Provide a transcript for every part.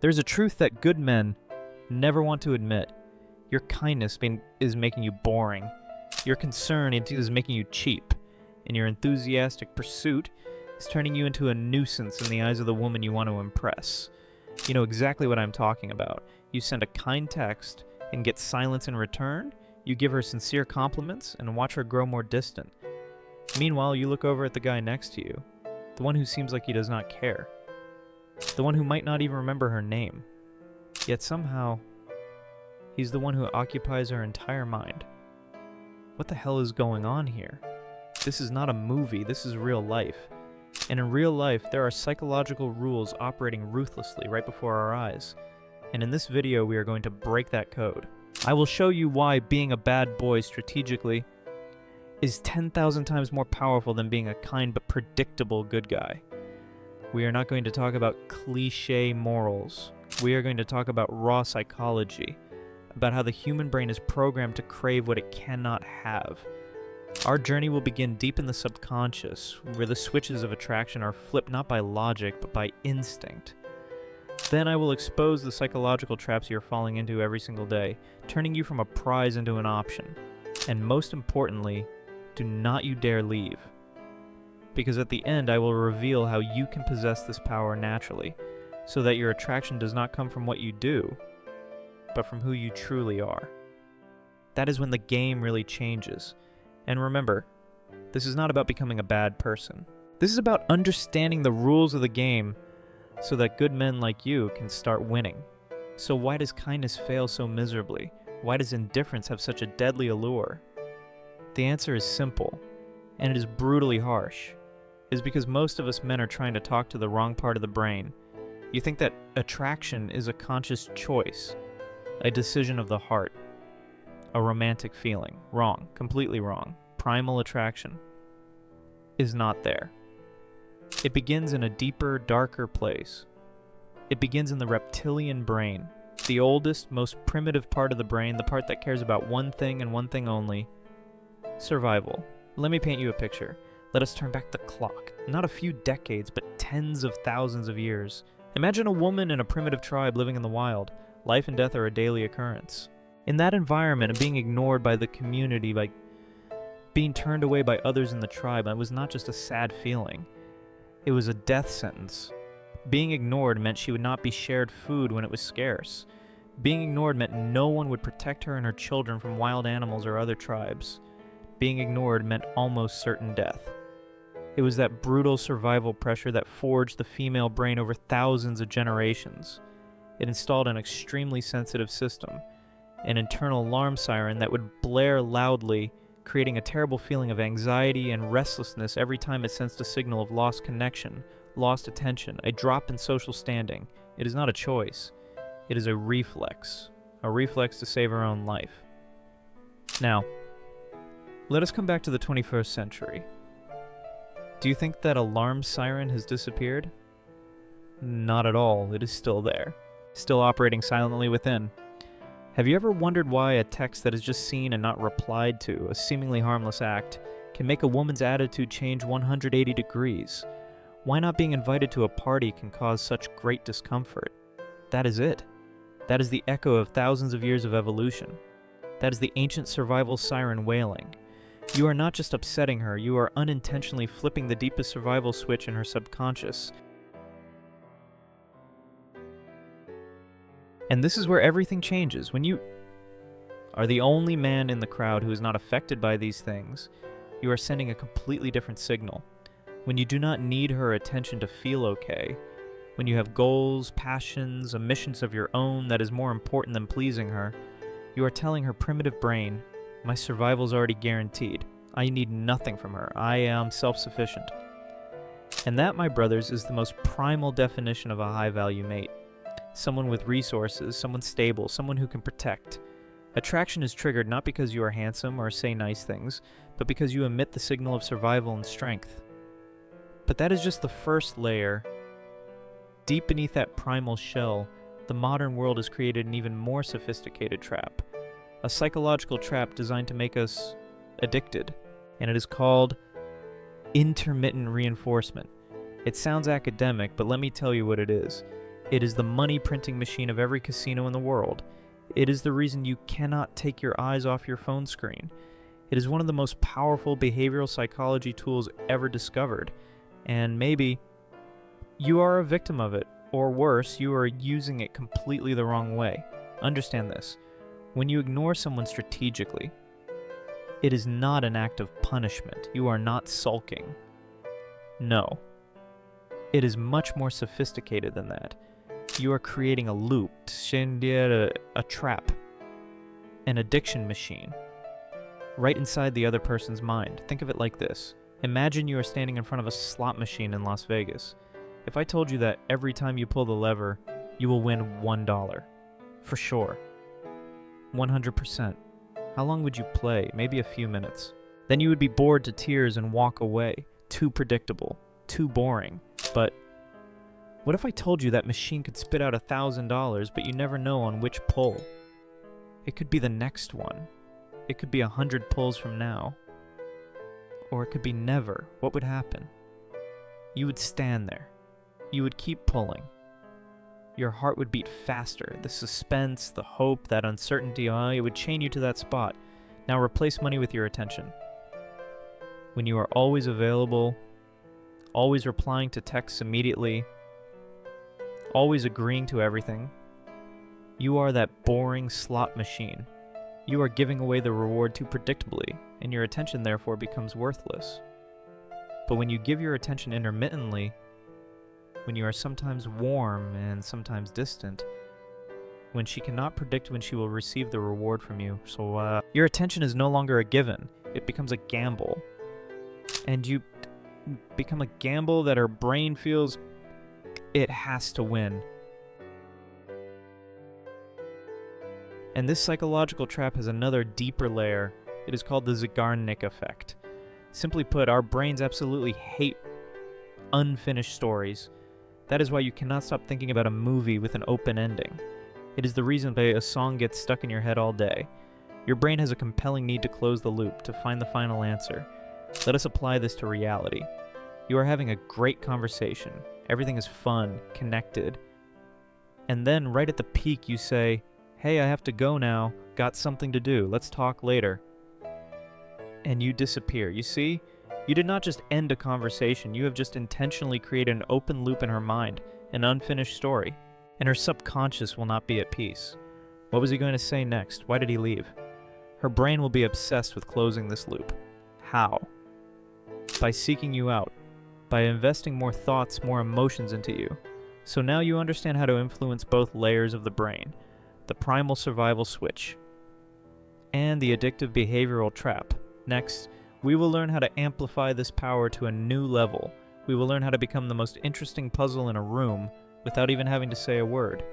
There's a truth that good men never want to admit. Your kindness is making you boring. Your concern is making you cheap. And your enthusiastic pursuit is turning you into a nuisance in the eyes of the woman you want to impress. You know exactly what I'm talking about. You send a kind text and get silence in return. You give her sincere compliments and watch her grow more distant. Meanwhile, you look over at the guy next to you, the one who seems like he does not care, the one who might not even remember her name. Yet somehow, he's the one who occupies her entire mind. What the hell is going on here? This is not a movie, this is real life. And in real life, there are psychological rules operating ruthlessly right before our eyes. And in this video, we are going to break that code. I will show you why being a bad boy strategically is 10,000 times more powerful than being a kind but predictable good guy. We are not going to talk about cliché morals. We are going to talk about raw psychology, about how the human brain is programmed to crave what it cannot have. Our journey will begin deep in the subconscious, where the switches of attraction are flipped not by logic, but by instinct. Then I will expose the psychological traps you're falling into every single day, turning you from a prize into an option. And most importantly, do not you dare leave. Because at the end I will reveal how you can possess this power naturally, so that your attraction does not come from what you do, but from who you truly are. That is when the game really changes. And remember, this is not about becoming a bad person. This is about understanding the rules of the game so that good men like you can start winning. So why does kindness fail so miserably? Why does indifference have such a deadly allure? The answer is simple, and it is brutally harsh. It is because most of us men are trying to talk to the wrong part of the brain. You think that attraction is a conscious choice, a decision of the heart, a romantic feeling. Wrong, completely wrong. Primal attraction is not there. It begins in a deeper, darker place. It begins in the reptilian brain, the oldest, most primitive part of the brain, the part that cares about one thing and one thing only: survival. Let me paint you a picture. Let us turn back the clock. Not a few decades, but tens of thousands of years. Imagine a woman in a primitive tribe living in the wild. Life and death are a daily occurrence. In that environment, and being ignored by the community, by being turned away by others in the tribe, it was not just a sad feeling. It was a death sentence. Being ignored meant she would not be shared food when it was scarce. Being ignored meant no one would protect her and her children from wild animals or other tribes. Being ignored meant almost certain death. It was that brutal survival pressure that forged the female brain over thousands of generations. It installed an extremely sensitive system, an internal alarm siren that would blare loudly, creating a terrible feeling of anxiety and restlessness every time it sensed a signal of lost connection, lost attention, a drop in social standing. It is not a choice. It is a reflex to save our own life. Now, let us come back to the 21st century. Do you think that alarm siren has disappeared? Not at all. It is still there, still operating silently within. Have you ever wondered why a text that is just seen and not replied to, a seemingly harmless act, can make a woman's attitude change 180 degrees? Why not being invited to a party can cause such great discomfort? That is it. That is the echo of thousands of years of evolution. That is the ancient survival siren wailing. You are not just upsetting her, you are unintentionally flipping the deepest survival switch in her subconscious. And this is where everything changes. When you are the only man in the crowd who is not affected by these things, you are sending a completely different signal. When you do not need her attention to feel okay, when you have goals, passions, a mission of your own that is more important than pleasing her, you are telling her primitive brain, my survival is already guaranteed. I need nothing from her. I am self-sufficient. And that, my brothers, is the most primal definition of a high-value mate. Someone with resources, someone stable, someone who can protect. Attraction is triggered not because you are handsome or say nice things, but because you emit the signal of survival and strength. But that is just the first layer. Deep beneath that primal shell, the modern world has created an even more sophisticated trap. A psychological trap designed to make us addicted. And it is called intermittent reinforcement. It sounds academic, but let me tell you what it is. It is the money printing machine of every casino in the world. It is the reason you cannot take your eyes off your phone screen. It is one of the most powerful behavioral psychology tools ever discovered. And maybe you are a victim of it, or worse, you are using it completely the wrong way. Understand this. When you ignore someone strategically, it is not an act of punishment. You are not sulking. No. It is much more sophisticated than that. You are creating a loop, a trap, an addiction machine, right inside the other person's mind. Think of it like this. Imagine you are standing in front of a slot machine in Las Vegas. If I told you that every time you pull the lever, you will win $1. For sure. 100%. How long would you play? Maybe a few minutes. Then you would be bored to tears and walk away. Too predictable. Too boring. But what if I told you that machine could spit out $1,000, but you never know on which pull? It could be the next one. It could be 100 pulls from now. Or it could be never. What would happen? You would stand there. You would keep pulling. Your heart would beat faster. The suspense, the hope, that uncertainty, it would chain you to that spot. Now replace money with your attention. When you are always available, always replying to texts immediately, always agreeing to everything, you are that boring slot machine. You are giving away the reward too predictably, and your attention therefore becomes worthless. But when you give your attention intermittently, when you are sometimes warm and sometimes distant, when she cannot predict when she will receive the reward from you, so your attention is no longer a given, it becomes a gamble. And you become a gamble that her brain feels it has to win. And this psychological trap has another deeper layer. It is called the Zeigarnik effect. Simply put, our brains absolutely hate unfinished stories. That is why you cannot stop thinking about a movie with an open ending. It is the reason why a song gets stuck in your head all day. Your brain has a compelling need to close the loop, to find the final answer. Let us apply this to reality. You are having a great conversation. Everything is fun, connected. And then, right at the peak, you say, "Hey, I have to go now. Got something to do. Let's talk later." And you disappear. You see? You did not just end a conversation. You have just intentionally created an open loop in her mind, an unfinished story. And her subconscious will not be at peace. What was he going to say next? Why did he leave? Her brain will be obsessed with closing this loop. How? By seeking you out. By investing more thoughts, more emotions into you. So now you understand how to influence both layers of the brain. The primal survival switch. And the addictive behavioral trap. Next, we will learn how to amplify this power to a new level. We will learn how to become the most interesting puzzle in a room without even having to say a word.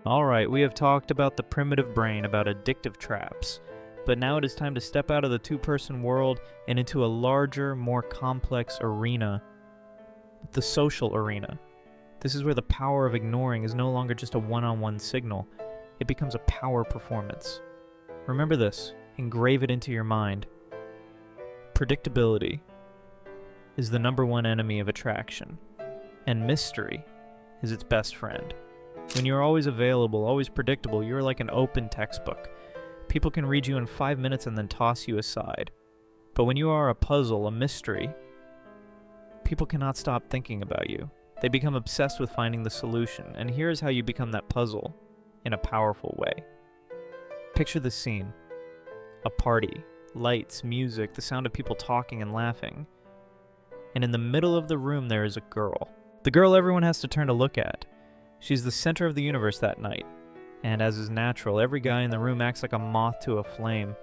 Alright, we have talked about the primitive brain, about addictive traps. But now it is time to step out of the two-person world and into a larger, more complex arena. The social arena. This is where the power of ignoring is no longer just a one-on-one signal. It becomes a power performance. Remember this. Engrave it into your mind. Predictability is the #1 enemy of attraction, and mystery is its best friend. When you're always available, always predictable, you're like an open textbook. People can read you in 5 minutes and then toss you aside. But when you are a puzzle, a mystery, people cannot stop thinking about you. They become obsessed with finding the solution, and here's how you become that puzzle in a powerful way. Picture this scene. A party. Lights, music, the sound of people talking and laughing. And in the middle of the room there is a girl. The girl everyone has to turn to look at. She's the center of the universe that night. And as is natural, every guy in the room acts like a moth to a flame.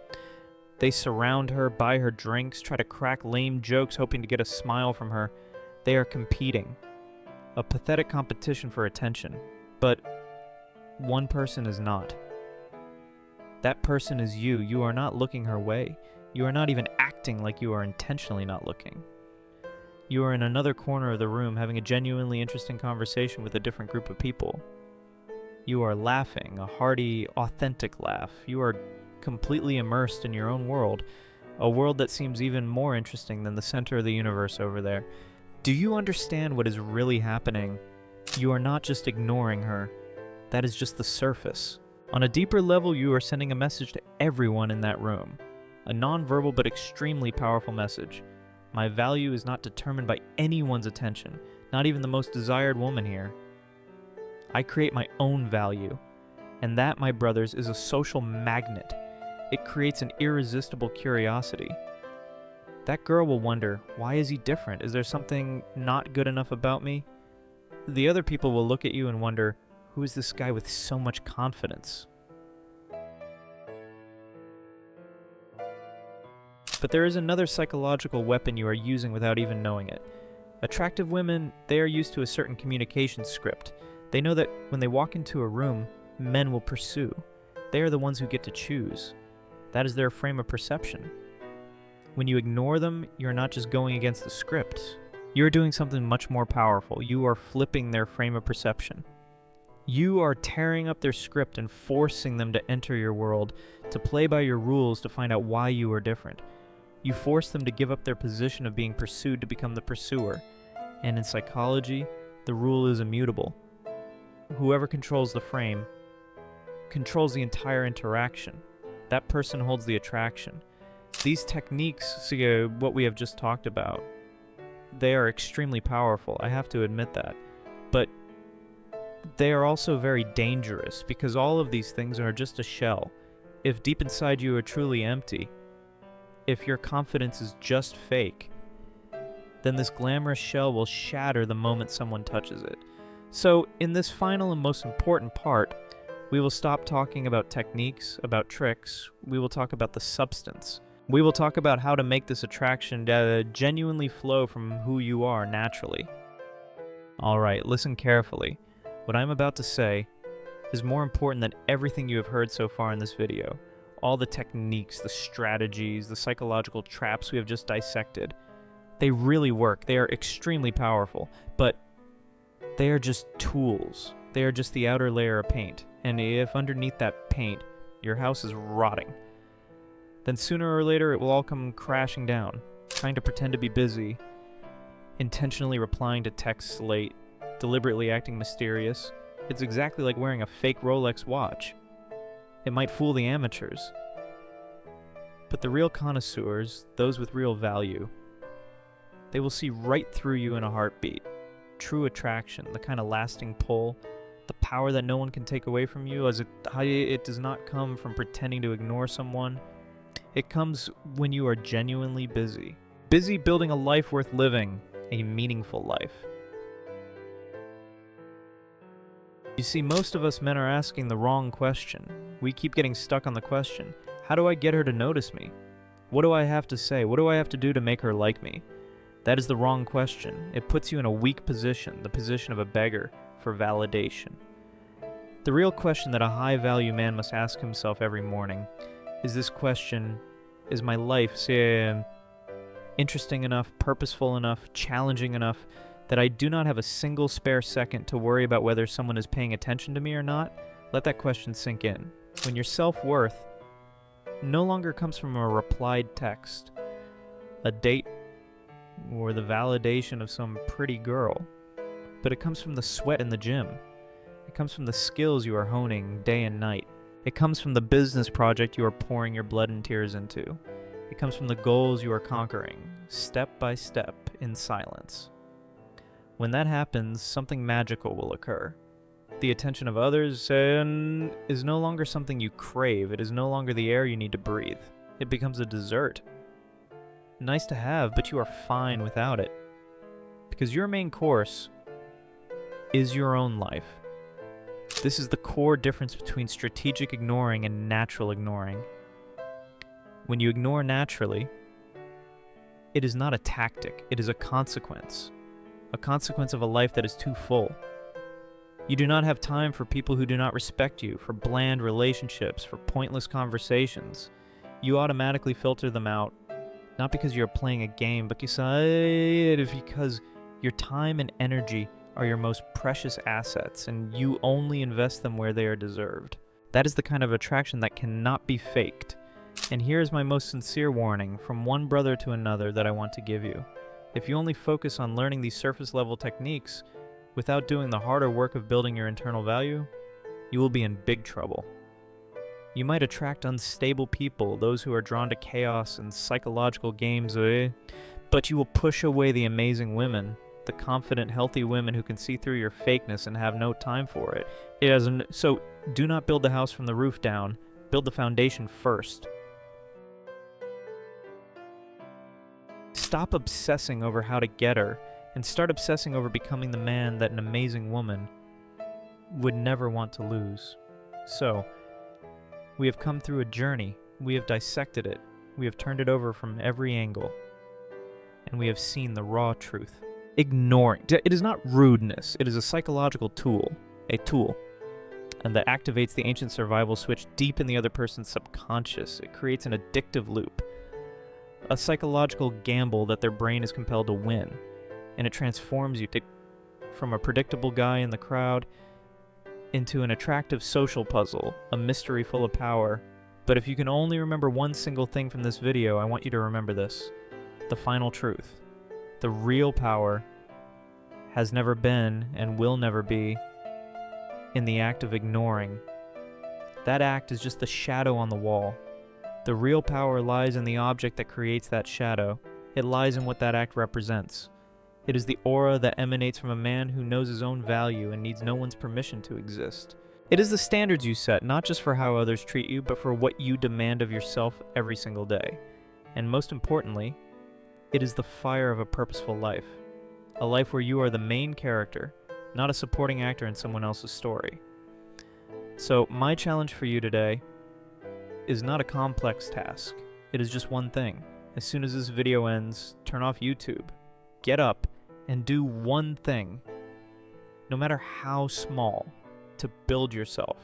They surround her, buy her drinks, try to crack lame jokes hoping to get a smile from her. They are competing. A pathetic competition for attention. But one person is not. That person is you. You are not looking her way. You are not even acting like you are intentionally not looking. You are in another corner of the room having a genuinely interesting conversation with a different group of people. You are laughing, a hearty, authentic laugh. You are completely immersed in your own world, a world that seems even more interesting than the center of the universe over there. Do you understand what is really happening? You are not just ignoring her. That is just the surface. On a deeper level, you are sending a message to everyone in that room. A non-verbal but extremely powerful message. My value is not determined by anyone's attention, not even the most desired woman here. I create my own value. And that, my brothers, is a social magnet. It creates an irresistible curiosity. That girl will wonder, why is he different? Is there something not good enough about me? The other people will look at you and wonder, who is this guy with so much confidence? But there is another psychological weapon you are using without even knowing it. Attractive women, they are used to a certain communication script. They know that when they walk into a room, men will pursue. They are the ones who get to choose. That is their frame of perception. When you ignore them, you're not just going against the script. You're doing something much more powerful. You are flipping their frame of perception. You are tearing up their script and forcing them to enter your world, to play by your rules to find out why you are different. You force them to give up their position of being pursued to become the pursuer. And in psychology, the rule is immutable. Whoever controls the frame controls the entire interaction. That person holds the attraction. These techniques, what we have just talked about, they are extremely powerful. I have to admit that. But they are also very dangerous because all of these things are just a shell. If deep inside you are truly empty, if your confidence is just fake, then this glamorous shell will shatter the moment someone touches it. So, in this final and most important part, we will stop talking about techniques, about tricks. We will talk about the substance. We will talk about how to make this attraction genuinely flow from who you are naturally. Alright, listen carefully. What I'm about to say is more important than everything you have heard so far in this video. All the techniques, the strategies, the psychological traps we have just dissected. They really work. They are extremely powerful, but they are just tools. They are just the outer layer of paint. And if underneath that paint, your house is rotting, then sooner or later it will all come crashing down. Trying to pretend to be busy, intentionally replying to texts late, deliberately acting mysterious. It's exactly like wearing a fake Rolex watch. It might fool the amateurs. But the real connoisseurs, those with real value, they will see right through you in a heartbeat. True attraction, the kind of lasting pull, the power that no one can take away from you, as it does not come from pretending to ignore someone. It comes when you are genuinely busy. Busy building a life worth living, a meaningful life. You see, most of us men are asking the wrong question. We keep getting stuck on the question, how do I get her to notice me? What do I have to say? What do I have to do to make her like me? That is the wrong question. It puts you in a weak position, the position of a beggar, for validation. The real question that a high-value man must ask himself every morning is this question, is my life, interesting enough, purposeful enough, challenging enough, that I do not have a single spare second to worry about whether someone is paying attention to me or not? Let that question sink in. When your self-worth no longer comes from a replied text, a date, or the validation of some pretty girl, but it comes from the sweat in the gym. It comes from the skills you are honing day and night. It comes from the business project you are pouring your blood and tears into. It comes from the goals you are conquering, step by step, in silence. When that happens, something magical will occur. The attention of others is no longer something you crave. It is no longer the air you need to breathe. It becomes a dessert. Nice to have, but you are fine without it. Because your main course is your own life. This is the core difference between strategic ignoring and natural ignoring. When you ignore naturally, it is not a tactic, it is a consequence. A consequence of a life that is too full. You do not have time for people who do not respect you, for bland relationships, for pointless conversations. You automatically filter them out, not because you're playing a game, but because your time and energy are your most precious assets, and you only invest them where they are deserved. That is the kind of attraction that cannot be faked. And here is my most sincere warning from one brother to another that I want to give you. If you only focus on learning these surface-level techniques, without doing the harder work of building your internal value, you will be in big trouble. You might attract unstable people, those who are drawn to chaos and psychological games, but you will push away the amazing women, the confident, healthy women who can see through your fakeness and have no time for it. So do not build the house from the roof down. Build the foundation first. Stop obsessing over how to get her and start obsessing over becoming the man that an amazing woman would never want to lose. So, we have come through a journey. We have dissected it. We have turned it over from every angle. And we have seen the raw truth. Ignoring. It is not rudeness. It is a psychological tool. A tool. And that activates the ancient survival switch deep in the other person's subconscious. It creates an addictive loop. A psychological gamble that their brain is compelled to win. And it transforms you from a predictable guy in the crowd into an attractive social puzzle, a mystery full of power. But if you can only remember one single thing from this video, I want you to remember this. The final truth. The real power has never been and will never be in the act of ignoring. That act is just the shadow on the wall. The real power lies in the object that creates that shadow. It lies in what that act represents. It is the aura that emanates from a man who knows his own value and needs no one's permission to exist. It is the standards you set, not just for how others treat you, but for what you demand of yourself every single day. And most importantly, it is the fire of a purposeful life. A life where you are the main character, not a supporting actor in someone else's story. So my challenge for you today is not a complex task. It is just one thing. As soon as this video ends, turn off YouTube, get up, and do one thing, no matter how small, to build yourself.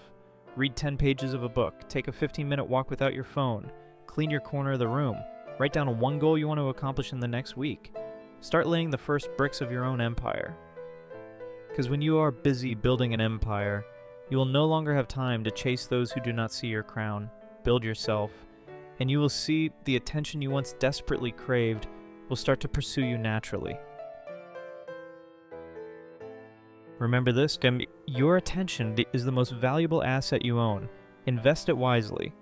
Read 10 pages of a book, take a 15-minute walk without your phone, clean your corner of the room, write down one goal you want to accomplish in the next week. Start laying the first bricks of your own empire. Because when you are busy building an empire, you will no longer have time to chase those who do not see your crown. Build yourself, and you will see the attention you once desperately craved will start to pursue you naturally. Remember this, your attention is the most valuable asset you own. Invest it wisely.